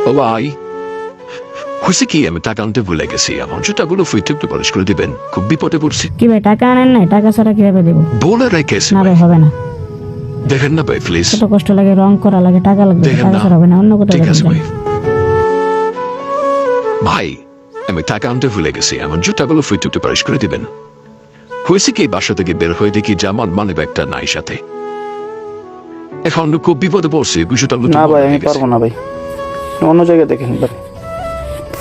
ও ভাই, হয়েছে কি, আমি টাকা আনতে ভুলে গেছি। আমার জুতাগুলো ফ্রিতে একটু পলিশ করে দিবেন, খুব বিপদে পড়ছি। কি ভাই টাকা আনেন নাই? টাকা ছাড়া কিভাবে দেবো? বলে রেখেছি না ভাই, ভাই, হবে না। দেখেন না ভাই প্লিজ, কত কষ্ট লাগে, রং করা লাগে, টাকা লাগবে, দেখেন টাকা না। ছাড়া হবে না, অন্য কোথাও ঠিক যাবেন আছে যান। ভাই। ভাই, আমি টাকা আনতে ভুলে গেছি, আমার জুতাগুলো ফ্রিতে একটু পলিশ করে দিবেন। হয়েছে কি, বাসা থেকে বের হয়ে দেখি যে আমার মানি ব্যাগটা নাই সাথে। এখন খুব বিপদে পড়ছি, জুতাগুলো তো না ভাই, মনে আমি হয়ে গেছে। পারবো না ভাই, অন্য জায়গায় দেখেন ভাই,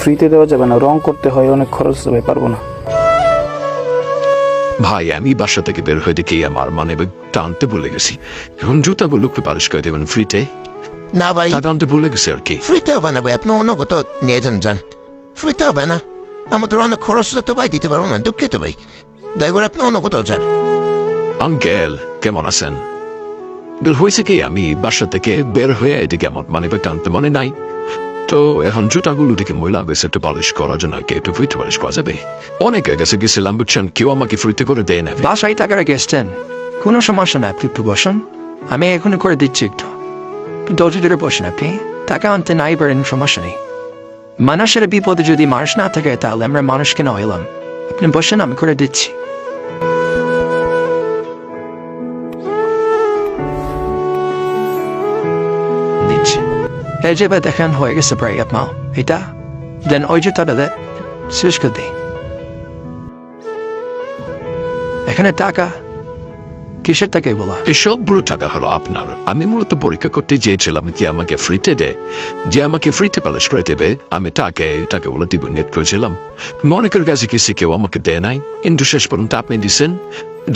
ফ্রিতে দেওয়া যাবে না, রং করতে হয়, অনেক খরচ আছে ভাই, পারবো না। ভাই, আমি বাসা থেকে বের হয়ে দেখি আমার মানি ব্যাগটা আনতে ভুলে গেছি। এখন জুতাগুলো একটু পলিশ করে দেবেন ফ্রিতে। না ভাই, টাকা আনতে ভুলে গেছি আর কি। ফ্রিতে হবে না ভাই, আপনি অন্য কোথাও নিয়ে যান। ফ্রিতে হবে না, আমাদের অনেক খরচ তো ভাই, দিতে পারবো না, দুঃখিত ভাই। দয়া করে আপনি অন্য কোথাও যান। আঙ্কেল, কেমন আছেন? হয়েছে কি, আমি বাসা থেকে বের হয়ে এদিকে আমার মানি ব্যাগটা আনতে মনে নাই। তো এখন জুতাগুলো থেকে ময়লা বেশি একটু পলিশ করার জন্য কি একটু ফ্রিতে পলিশ করা যাবে? অনেকের কাছে গেছিলাম, বুঝছেন, কেউ আমাকে ফ্রিতে করে দেয় না। বাসায় টাকা রেখে এসছেন, কোনো সমস্যা না, আপনি একটু বসুন, আমি এখনই করে দিচ্ছি। একটু ধৈর্য ধরে বসেন, আপনি টাকা আনতে নাই পারেন, সমস্যা নেই। মানুষের বিপদে যদি মানুষ না থাকে তাহলে আমরা মানুষ কেন হইলাম? আপনি বসেন, আমি করে দিচ্ছি। দিচ্ছি। এই যে এবার দেখেন হয়ে গেছে প্রায় আপনার এটা, দেন ওই জুতাটা দেন, শেষ করে দিই। এখানে টাকা কিসের টাকা বলা? এসব পুরো টাকা হলো আপনার। আমি মূলত পরীক্ষা করতে চেয়েছিলাম যে আমাকে ফ্রিতে দেয়, যে আমাকে ফ্রিতে পলিশ করে দেবে, আমি তাকে বলে দিব নেট করেছিলাম। অনেকের কাছে কিছু কেউ আমাকে দেয় নাই, কিন্তু শেষ পর্যন্ত আপনি দিচ্ছেন,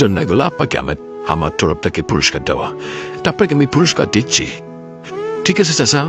জন্য এগুলো আপনাকে আমার তরফ থেকে পুরস্কার দেওয়া। তারপরে আমি পুরস্কার দিচ্ছি। ঠিক আছে চাচা?